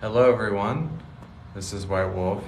Hello everyone, this is White Wolf,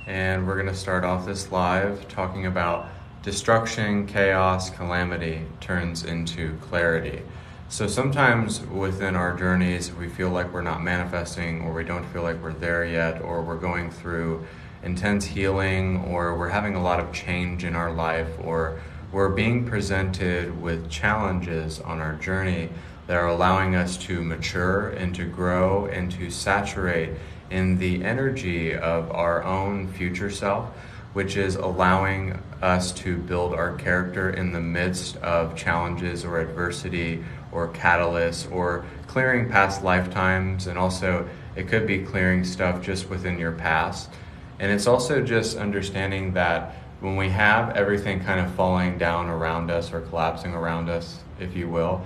and we're going to start off this live talking about destruction, chaos, calamity turns into clarity. So sometimes within our journeys we feel like we're not manifesting, or we don't feel like we're there yet, or we're going through intense healing, or we're having a lot of change in our life, or we're being presented with challenges on our journey that are allowing us to mature and to grow and to saturate in the energy of our own future self, which is allowing us to build our character in the midst of challenges or adversity or catalysts or clearing past lifetimes. And also it could be clearing stuff just within your past. And it's also just understanding that when we have everything kind of falling down around us or collapsing around us, if you will,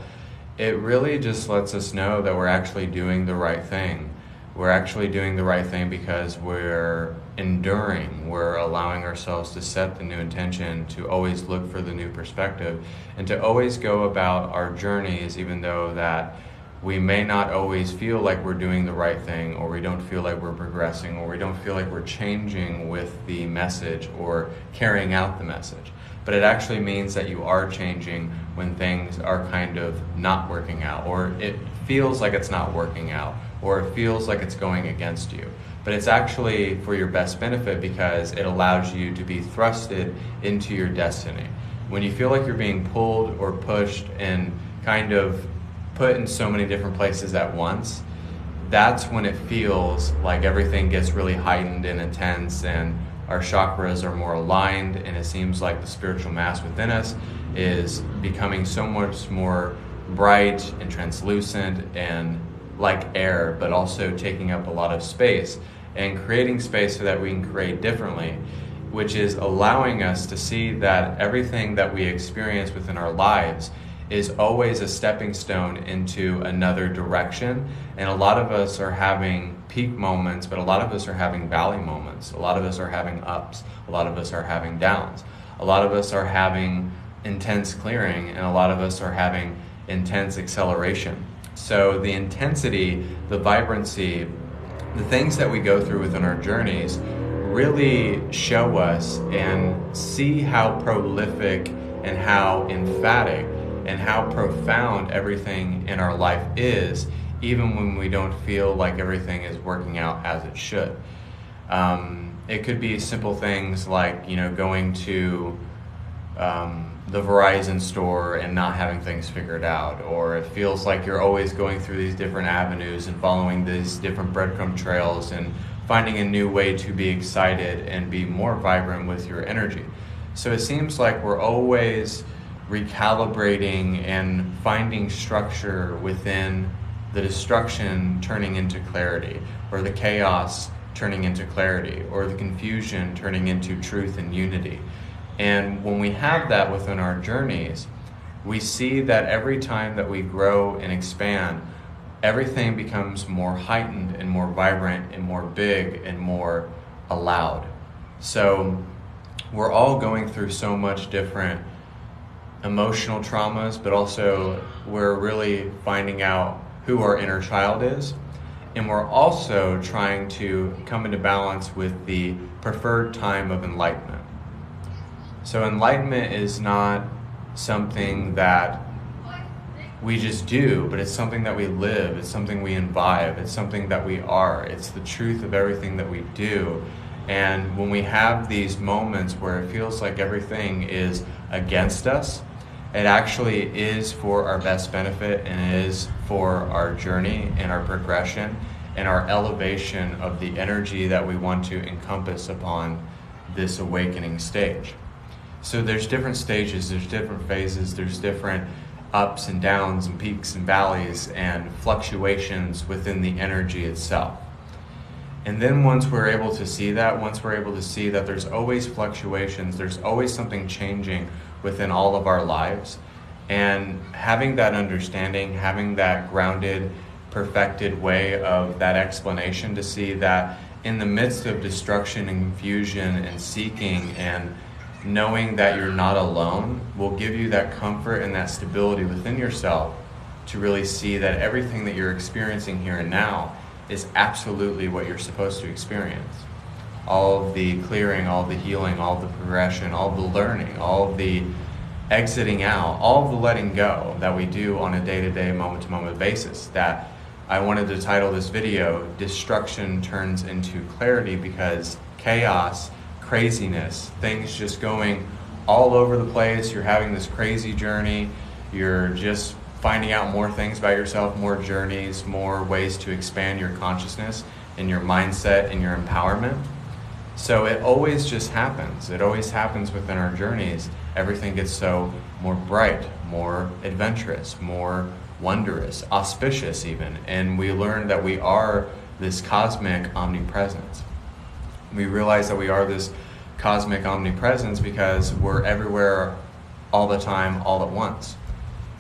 it really just lets us know that we're actually doing the right thing. We're actually doing the right thing because we're enduring. We're allowing ourselves to set the new intention, to always look for the new perspective, and to always go about our journeys, even though that we may not always feel like we're doing the right thing, or we don't feel like we're progressing, or we don't feel like we're changing with the message or carrying out the message. But it actually means that you are changing when things are kind of not working out, or it feels like it's not working out, or it feels like it's going against you. But it's actually for your best benefit because it allows you to be thrusted into your destiny. When you feel like you're being pulled or pushed and kind of put in so many different places at once, that's when it feels like everything gets really heightened and intense, and our chakras are more aligned, and it seems like the spiritual mass within us is becoming so much more bright and translucent and like air, but also taking up a lot of space and creating space so that we can create differently, which is allowing us to see that everything that we experience within our lives is always a stepping stone into another direction. And a lot of us are having peak moments, but a lot of us are having valley moments. A lot of us are having ups. A lot of us are having downs. A lot of us are having intense clearing, and a lot of us are having intense acceleration. So the intensity, the vibrancy, the things that we go through within our journeys really show us and see how prolific and how emphatic and how profound everything in our life is, even when we don't feel like everything is working out as it should. It could be simple things like, going to the Verizon store and not having things figured out, or it feels like you're always going through these different avenues and following these different breadcrumb trails and finding a new way to be excited and be more vibrant with your energy. So it seems like we're always recalibrating and finding structure within the destruction turning into clarity, or the chaos turning into clarity, or the confusion turning into truth and unity. And when we have that within our journeys, we see that every time that we grow and expand, everything becomes more heightened and more vibrant and more big and more allowed. So we're all going through so much different emotional traumas, but also we're really finding out who our inner child is, and we're also trying to come into balance with the preferred time of enlightenment. So enlightenment is not something that we just do, but it's something that we live, it's something we imbibe, it's something that we are, it's the truth of everything that we do. And when we have these moments where it feels like everything is against us, it actually is for our best benefit, and it is for our journey and our progression and our elevation of the energy that we want to encompass upon this awakening stage. So there's different stages, there's different phases, there's different ups and downs and peaks and valleys and fluctuations within the energy itself. And then once we're able to see that, there's always fluctuations, there's always something changing within all of our lives, and having that understanding, having that grounded, perfected way of that explanation to see that in the midst of destruction and confusion and seeking and knowing that you're not alone will give you that comfort and that stability within yourself to really see that everything that you're experiencing here and now is absolutely what you're supposed to experience. All of the clearing, all of the healing, all of the progression, all of the learning, all of the exiting out, all of the letting go that we do on a day-to-day, moment-to-moment basis. That I wanted to title this video, Destruction Turns into Clarity, because chaos, craziness, things just going all over the place, you're having this crazy journey, you're just finding out more things about yourself, more journeys, more ways to expand your consciousness and your mindset and your empowerment. So it always just happens. It always happens within our journeys. Everything gets so more bright, more adventurous, more wondrous, auspicious even. And we learn that we are this cosmic omnipresence. We realize that we are this cosmic omnipresence because we're everywhere all the time, all at once.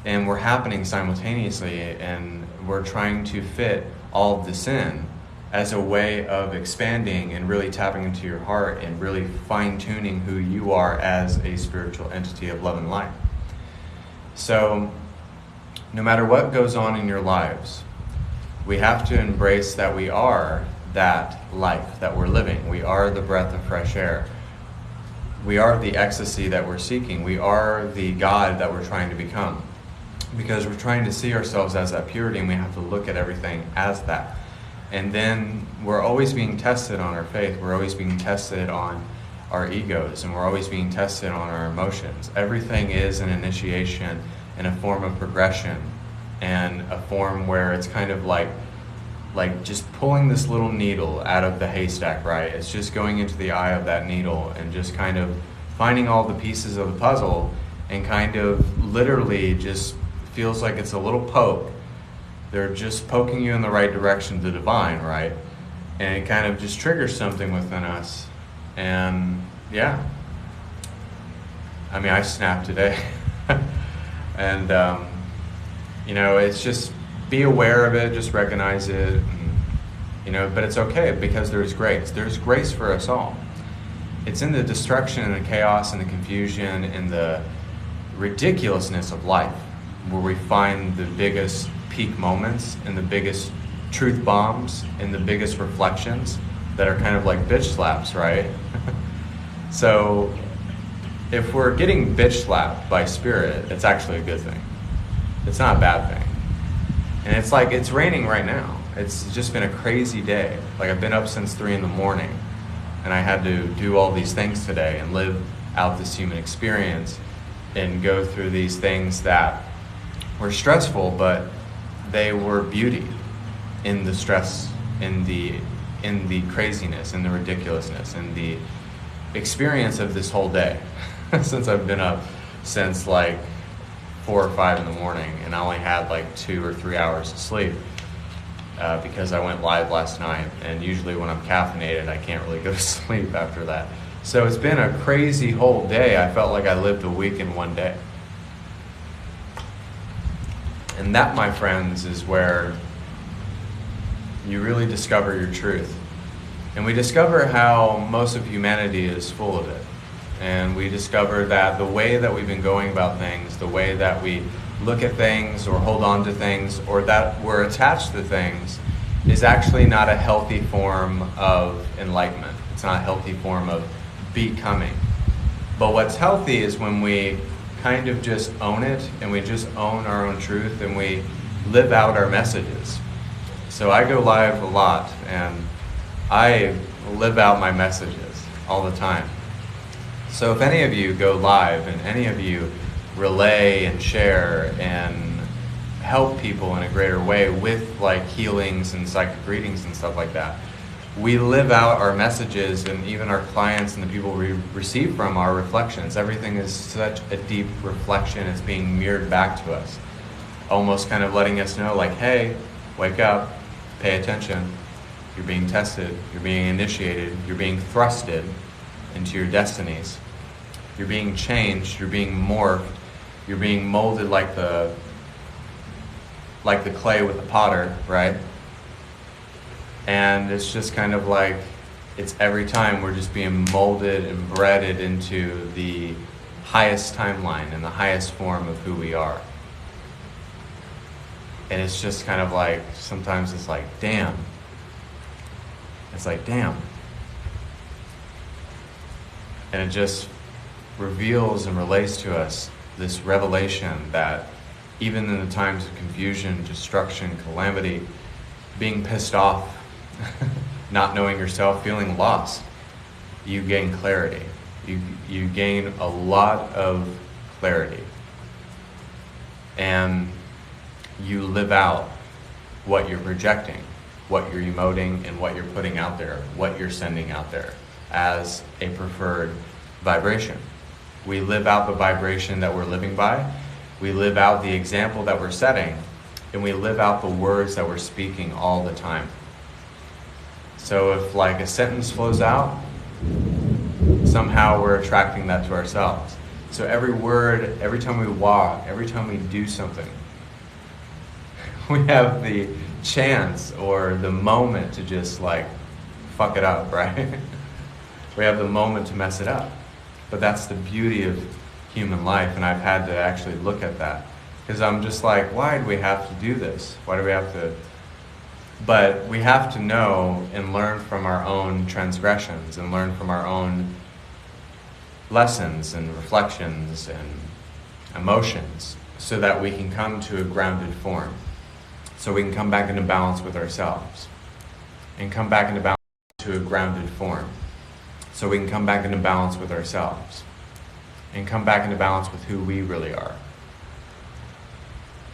And we're happening simultaneously, and we're trying to fit all of this in as a way of expanding and really tapping into your heart and really fine-tuning who you are as a spiritual entity of love and light. So no matter what goes on in your lives, we have to embrace that we are that life that we're living. We are the breath of fresh air. We are the ecstasy that we're seeking. We are the God that we're trying to become. Because we're trying to see ourselves as that purity, and we have to look at everything as that. And then we're always being tested on our faith. We're always being tested on our egos, and we're always being tested on our emotions. Everything is an initiation and a form of progression, and a form where it's kind of like just pulling this little needle out of the haystack, right? It's just going into the eye of that needle and just kind of finding all the pieces of the puzzle, and kind of literally just feels like it's a little poke. They're just poking you in the right direction, the divine, right? And it kind of just triggers something within us. And yeah, I mean, I snapped today. And, it's just be aware of it, just recognize it, and, but it's okay because there's grace. There's grace for us all. It's in the destruction and the chaos and the confusion and the ridiculousness of life where we find the biggest peak moments and the biggest truth bombs and the biggest reflections that are kind of like bitch slaps, right? So if we're getting bitch slapped by spirit, it's actually a good thing. It's not a bad thing. And it's like, it's raining right now. It's just been a crazy day. Like, I've been up since 3 a.m, and I had to do all these things today and live out this human experience and go through these things that were stressful, but they were beauty in the stress, in the craziness, in the ridiculousness, in the experience of this whole day. Since I've been up since like 4 or 5 in the morning, and I only had like 2 or 3 hours of sleep because I went live last night, and usually when I'm caffeinated I can't really go to sleep after that. So it's been a crazy whole day. I felt like I lived a week in one day. And that, my friends, is where you really discover your truth. And we discover how most of humanity is full of it. And we discover that the way that we've been going about things, the way that we look at things or hold on to things or that we're attached to things is actually not a healthy form of enlightenment. It's not a healthy form of becoming. But what's healthy is when we kind of just own it, and we just own our own truth, and we live out our messages. So I go live a lot, and I live out my messages all the time. So if any of you go live, and any of you relay and share and help people in a greater way with like healings and psychic readings and stuff like that, we live out our messages, and even our clients and the people we receive from our reflections. Everything is such a deep reflection. It's being mirrored back to us, almost kind of letting us know like, hey, wake up, pay attention. You're being tested, you're being initiated, you're being thrusted into your destinies. You're being changed, you're being morphed, you're being molded like the clay with the potter, right? And it's just kind of like, it's every time we're just being molded and breaded into the highest timeline and the highest form of who we are. And it's just kind of like, sometimes it's like, damn, It's like, damn. And it just reveals and relays to us this revelation that even in the times of confusion, destruction, calamity, being pissed off, not knowing yourself, feeling lost, you gain clarity. You gain a lot of clarity. And you live out what you're projecting, what you're emoting, and what you're putting out there, what you're sending out there as a preferred vibration. We live out the vibration that we're living by. We live out the example that we're setting, and we live out the words that we're speaking all the time. So if like a sentence flows out, somehow we're attracting that to ourselves. So every word, every time we walk, every time we do something, we have the chance or the moment to just like fuck it up, right? We have the moment to mess it up. But that's the beauty of human life, and I've had to actually look at that. Because I'm just like, why do we have to do this? Why do we have to? But we have to know and learn from our own transgressions and learn from our own lessons and reflections and emotions so that we can come to a grounded form. So we can come back into balance with ourselves and come back into balance to a grounded form. So we can come back into balance with ourselves and come back into balance with who we really are.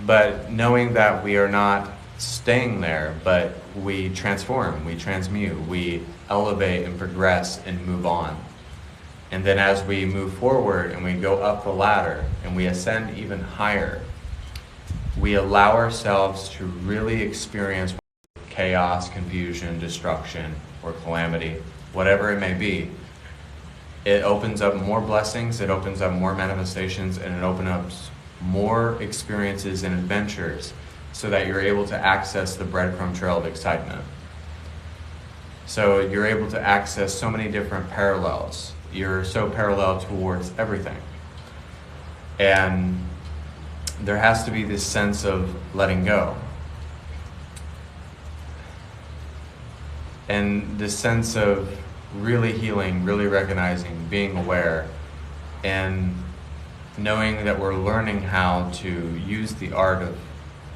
But knowing that we are not staying there, but we transform, we transmute, we elevate and progress and move on. And then as we move forward and we go up the ladder and we ascend even higher, we allow ourselves to really experience chaos, confusion, destruction, or calamity, whatever it may be. It opens up more blessings, it opens up more manifestations, and it opens up more experiences and adventures so that you're able to access the breadcrumb trail of excitement. So you're able to access so many different parallels. You're so parallel towards everything. And there has to be this sense of letting go. And this sense of really healing, really recognizing, being aware, and knowing that we're learning how to use the art of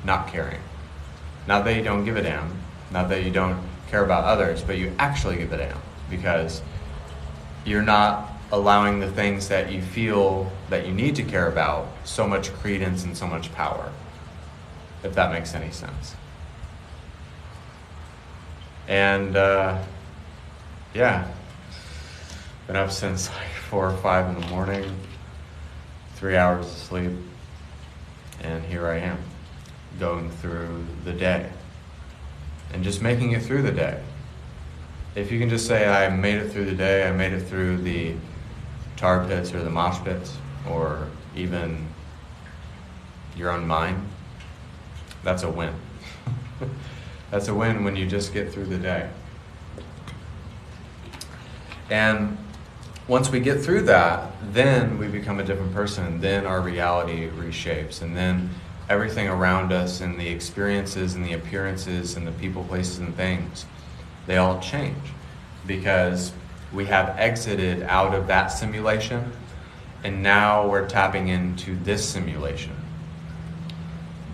not caring. Not that you don't give a damn, not that you don't care about others, but you actually give a damn because you're not allowing the things that you feel that you need to care about so much credence and so much power, if that makes any sense. And yeah, been up since like 4 or 5 in the morning, 3 hours of sleep, and here I am, going through the day, and just making it through the day. If you can just say, I made it through the day, I made it through the tar pits or the mosh pits, or even your own mind, that's a win. That's a win when you just get through the day. And once we get through that, then we become a different person. Then our reality reshapes. And then everything around us and the experiences and the appearances and the people, places, and things, they all change. Because we have exited out of that simulation, and now we're tapping into this simulation,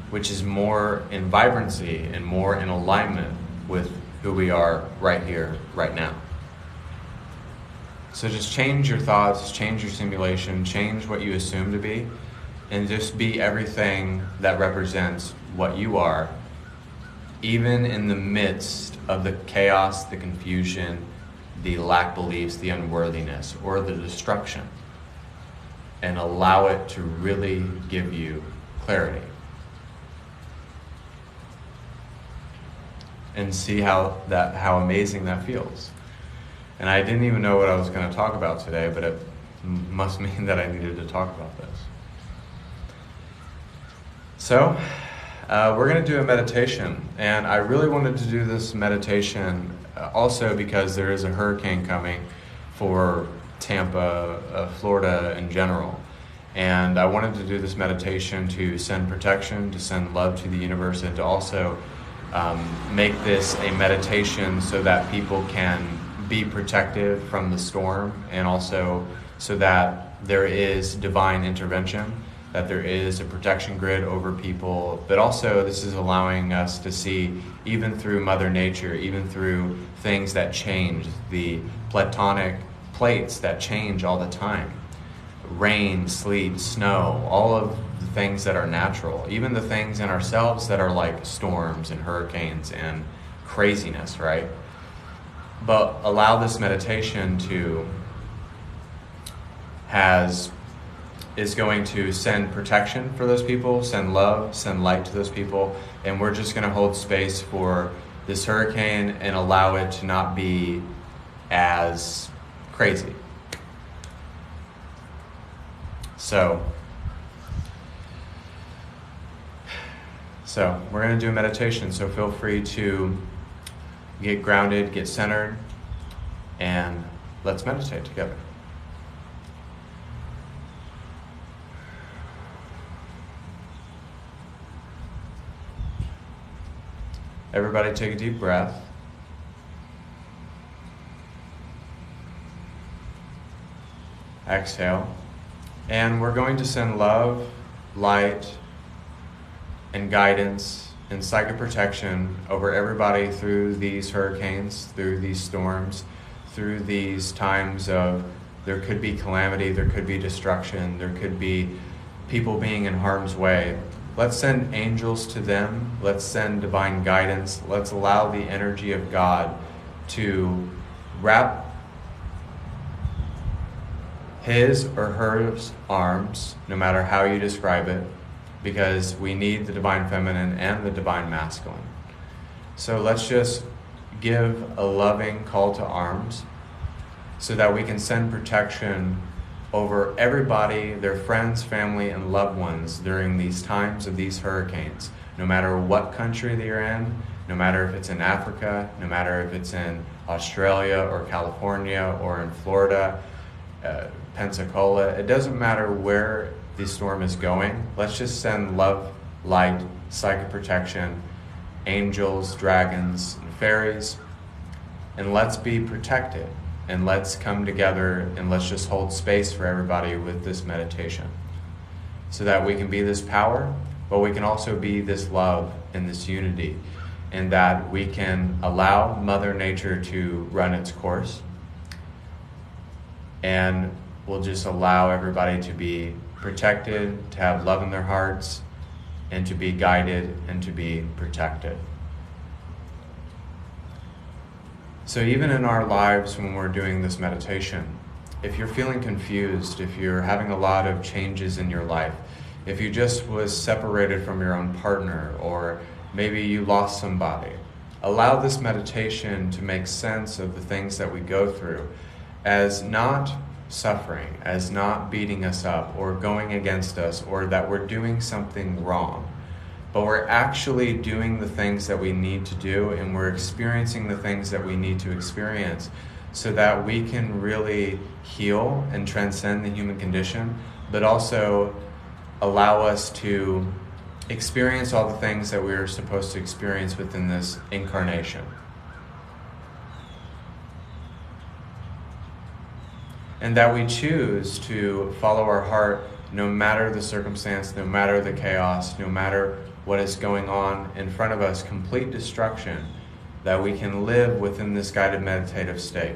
which is more in vibrancy and more in alignment with who we are right here, right now. So just change your thoughts, change your simulation, change what you assume to be, and just be everything that represents what you are, even in the midst of the chaos, the confusion, the lack beliefs, the unworthiness, or the destruction, and allow it to really give you clarity. And see how amazing that feels. And I didn't even know what I was going to talk about today, but it must mean that I needed to talk about this. So, we're going to do a meditation, and I really wanted to do this meditation also because there is a hurricane coming for Tampa, Florida in general. And I wanted to do this meditation to send protection, to send love to the universe, and to also make this a meditation so that people can be protected from the storm, and also so that there is divine intervention, that there is a protection grid over people, but also this is allowing us to see, even through Mother Nature, even through things that change, the tectonic plates that change all the time, rain, sleet, snow, all of the things that are natural, even the things in ourselves that are like storms and hurricanes and craziness, right? But allow this meditation is going to send protection for those people, send love, send light to those people, and we're just going to hold space for this hurricane and allow it to not be as crazy. So we're going to do a meditation, so feel free to get grounded, get centered, and let's meditate together. Everybody take a deep breath. Exhale. And we're going to send love, light, and guidance and psychic protection over everybody through these hurricanes, through these storms, through these times of there could be calamity, there could be destruction, there could be people being in harm's way. Let's send angels to them. Let's send divine guidance. Let's allow the energy of God to wrap his or her arms, no matter how you describe it, because we need the divine feminine and the divine masculine. So let's just give a loving call to arms so that we can send protection over everybody, their friends, family, and loved ones during these times of these hurricanes. No matter what country they're in, no matter if it's in Africa, no matter if it's in Australia or California or in Florida, Pensacola, it doesn't matter where the storm is going. Let's just send love, light, psychic protection, angels, dragons, and fairies, and let's be protected. And let's come together and let's just hold space for everybody with this meditation so that we can be this power, but we can also be this love and this unity, and that we can allow Mother Nature to run its course, and we'll just allow everybody to be protected, to have love in their hearts, and to be guided and to be protected. So even in our lives when we're doing this meditation, if you're feeling confused, if you're having a lot of changes in your life, if you just was separated from your own partner, or maybe you lost somebody, allow this meditation to make sense of the things that we go through as not suffering, as not beating us up or going against us, or that we're doing something wrong. But we're actually doing the things that we need to do, and we're experiencing the things that we need to experience so that we can really heal and transcend the human condition, but also allow us to experience all the things that we're supposed to experience within this incarnation. And that we choose to follow our heart no matter the circumstance, no matter the chaos, no matter what is going on in front of us, complete destruction, that we can live within this guided meditative state.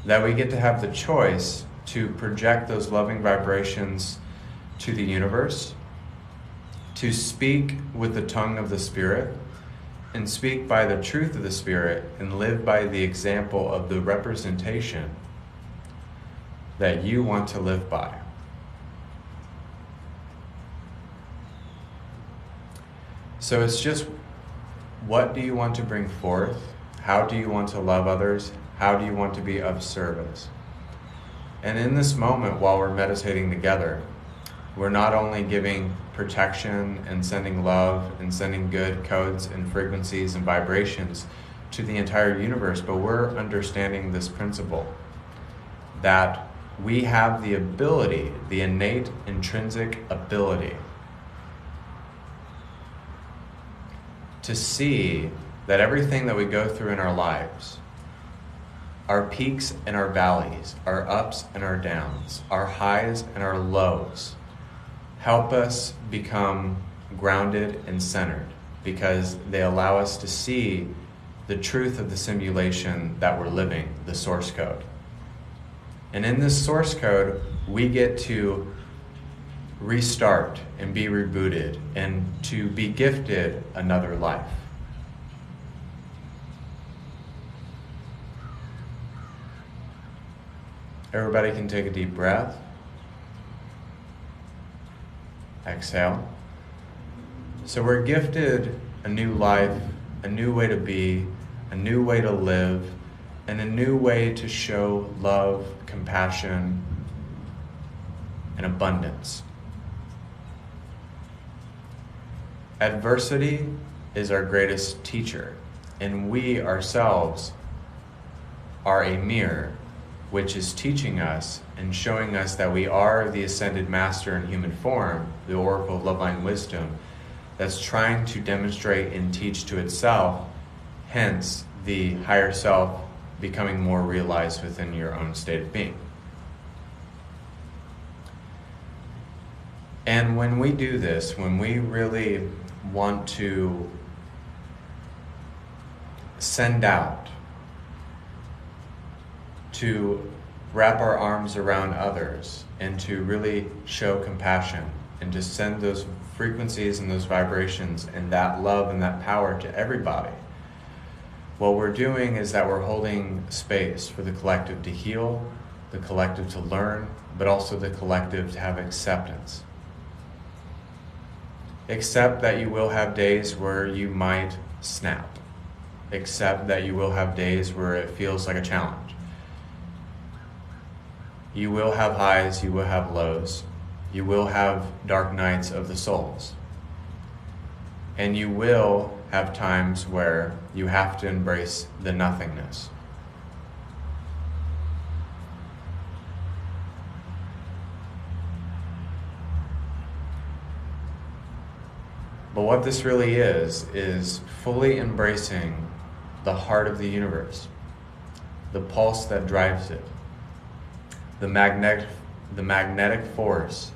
That we get to have the choice to project those loving vibrations to the universe, to speak with the tongue of the Spirit, and speak by the truth of the Spirit, and live by the example of the representation that you want to live by. So it's just, what do you want to bring forth? How do you want to love others? How do you want to be of service? And in this moment, while we're meditating together, we're not only giving protection and sending love and sending good codes and frequencies and vibrations to the entire universe, but we're understanding this principle that we have the ability, the innate intrinsic ability to see that everything that we go through in our lives, our peaks and our valleys, our ups and our downs, our highs and our lows, help us become grounded and centered because they allow us to see the truth of the simulation that we're living, the source code. And in this source code, we get to restart and be rebooted and to be gifted another life. Everybody can take a deep breath. Exhale. So we're gifted a new life, a new way to be, a new way to live, and a new way to show love, compassion, and abundance. Adversity is our greatest teacher, and we ourselves are a mirror which is teaching us and showing us that we are the ascended master in human form, the oracle of Loveline Wisdom, that's trying to demonstrate and teach to itself, hence the higher self becoming more realized within your own state of being. And when we do this, when we really want to send out, to wrap our arms around others and to really show compassion and to send those frequencies and those vibrations and that love and that power to everybody, what we're doing is that we're holding space for the collective to heal, the collective to learn, but also the collective to have acceptance. Accept that you will have days where you might snap. Accept that you will have days where it feels like a challenge. You will have highs, you will have lows. You will have dark nights of the souls. And you will have times where you have to embrace the nothingness. But what this really is fully embracing the heart of the universe, the pulse that drives it, the magnetic force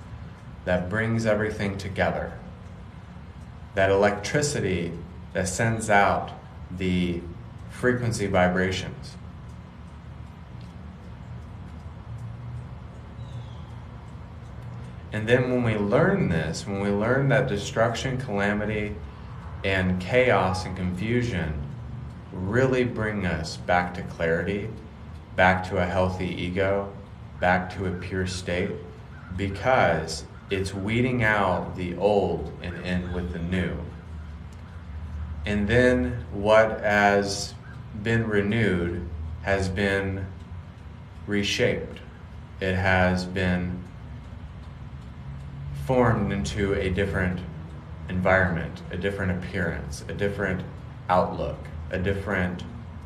that brings everything together, that electricity that sends out the frequency vibrations. And then when we learn this, when we learn that destruction, calamity, and chaos and confusion really bring us back to clarity, back to a healthy ego, back to a pure state, because it's weeding out the old and in with the new. And then what has been renewed has been reshaped. It has been formed into a different environment, a different appearance, a different outlook, a different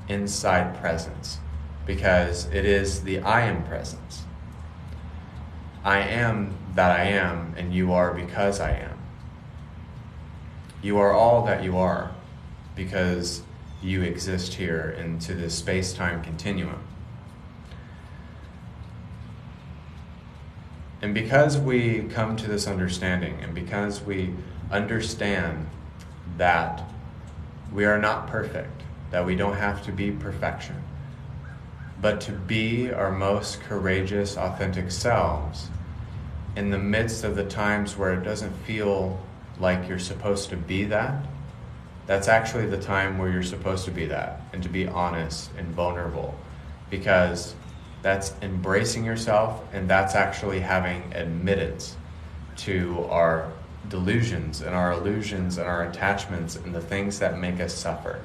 inside presence, because it is the I am presence. I am that I am, and you are because I am. You are all that you are because you exist here into this space-time continuum. And because we come to this understanding, and because we understand that we are not perfect, that we don't have to be perfection, but to be our most courageous, authentic selves in the midst of the times where it doesn't feel like you're supposed to be that, that's actually the time where you're supposed to be that, and to be honest and vulnerable, because that's embracing yourself, and that's actually having admittance to our delusions and our illusions and our attachments and the things that make us suffer.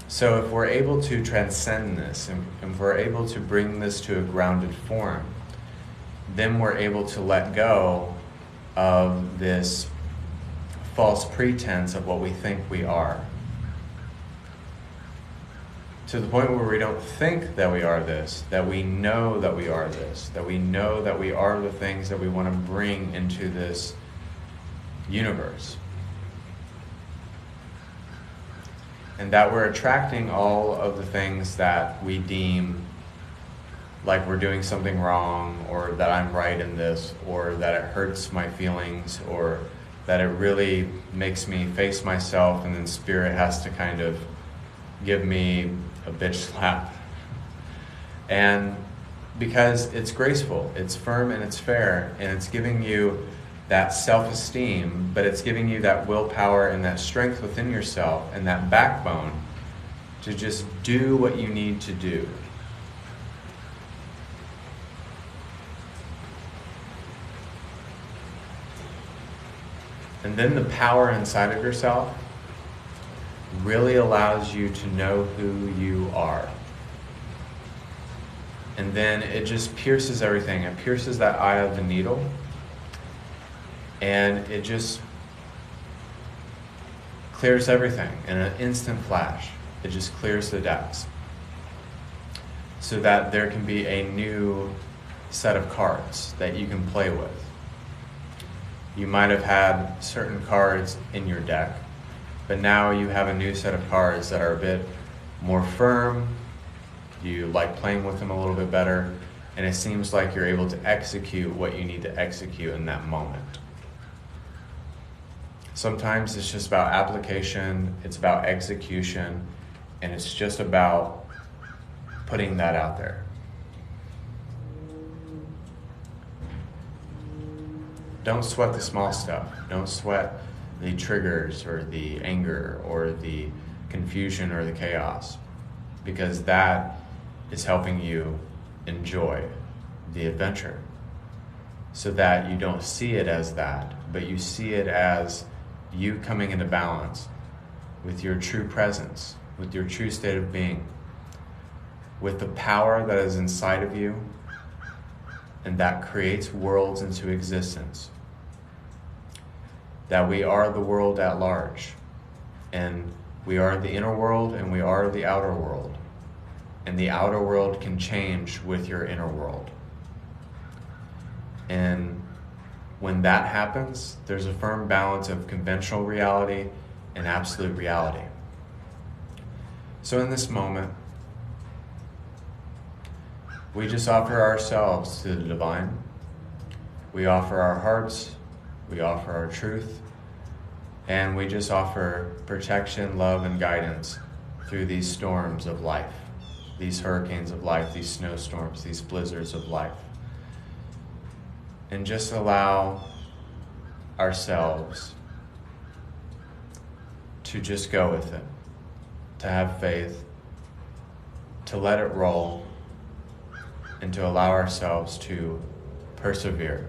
So if we're able to transcend this, and if we're able to bring this to a grounded form, then we're able to let go of this false pretense of what we think we are. to the point where we don't think that we are this, that we know that we are this, that we know that we are the things that we want to bring into this universe. And that we're attracting all of the things that we deem like we're doing something wrong, or that I'm right in this, or that it hurts my feelings, or that it really makes me face myself, and then spirit has to kind of give me a bitch slap. And because it's graceful, it's firm, and it's fair, and it's giving you that self-esteem, but it's giving you that willpower and that strength within yourself and that backbone to just do what you need to do. And then the power inside of yourself really allows you to know who you are. And then it just pierces everything. It pierces that eye of the needle. And it just clears everything in an instant flash. It just clears the decks. So that there can be a new set of cards that you can play with. You might have had certain cards in your deck, but now you have a new set of cards that are a bit more firm. You like playing with them a little bit better, and it seems like you're able to execute what you need to execute in that moment. Sometimes it's just about application, it's about execution, and it's just about putting that out there. Don't sweat the small stuff. Don't sweat the triggers or the anger or the confusion or the chaos, because that is helping you enjoy the adventure, so that you don't see it as that, but you see it as you coming into balance with your true presence, with your true state of being, with the power that is inside of you, and that creates worlds into existence. That we are the world at large, and we are the inner world, and we are the outer world, and the outer world can change with your inner world. And when that happens, there's a firm balance of conventional reality and absolute reality. So in this moment, we just offer ourselves to the divine. We offer our hearts, we offer our truth, and we just offer protection, love, and guidance through these storms of life, these hurricanes of life, these snowstorms, these blizzards of life. And just allow ourselves to just go with it, to have faith, to let it roll, and to allow ourselves to persevere.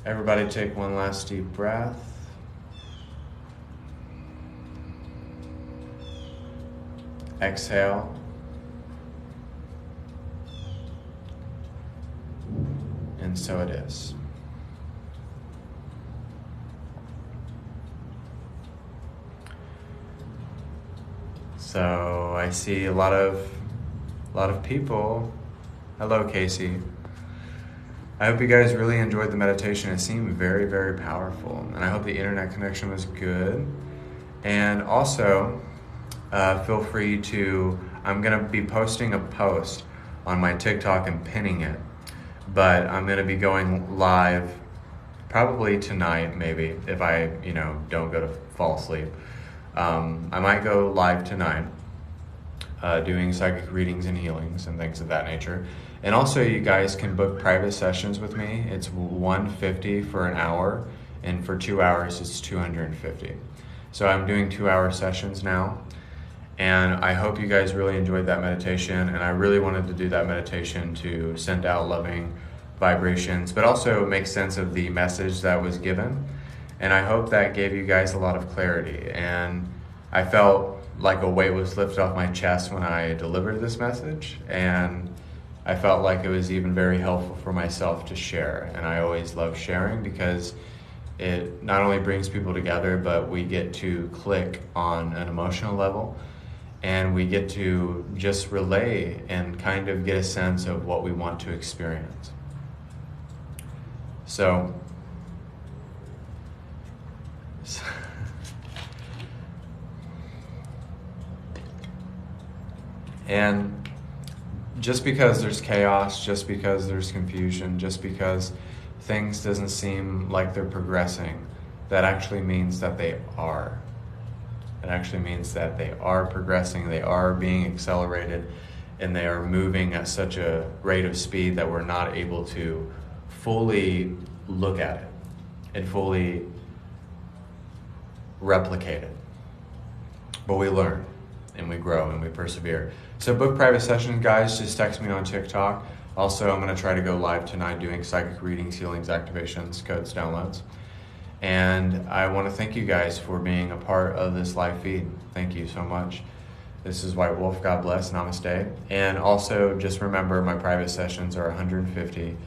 Everybody take one last deep breath. Exhale. And so it is. So I see a lot of people. Hello, Casey. I hope you guys really enjoyed the meditation. It seemed very, very powerful, and I hope the internet connection was good. And also, feel free to, I'm going to be posting a post on my TikTok and pinning it, but I'm going to be going live probably tonight, maybe, if I, don't go to fall asleep. I might go live tonight, doing psychic readings and healings and things of that nature. And also, you guys can book private sessions with me. It's $150 for an hour, and for 2 hours, it's $250. So I'm doing 2-hour sessions now, and I hope you guys really enjoyed that meditation. And I really wanted to do that meditation to send out loving vibrations, but also make sense of the message that was given. And I hope that gave you guys a lot of clarity. And I felt like a weight was lifted off my chest when I delivered this message. And I felt like it was even very helpful for myself to share. And I always love sharing because it not only brings people together, but we get to click on an emotional level, and we get to just relay and kind of get a sense of what we want to experience. So, and just because there's chaos, just because there's confusion, just because things doesn't seem like they're progressing, that actually means that they are. It actually means that they are progressing, they are being accelerated, and they are moving at such a rate of speed that we're not able to fully look at it and fully replicate it. But we learn and we grow and we persevere. So book private sessions, guys. Just text me on TikTok. Also, I'm going to try to go live tonight doing psychic readings, healings, activations, codes, downloads. And I want to thank you guys for being a part of this live feed. Thank you so much. This is White Wolf. God bless. Namaste. And also, just remember, my private sessions are $150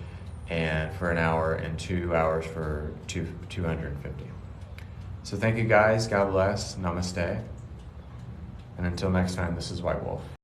and for an hour, and 2 hours for $250. So thank you guys. God bless. Namaste. And until next time, this is White Wolf.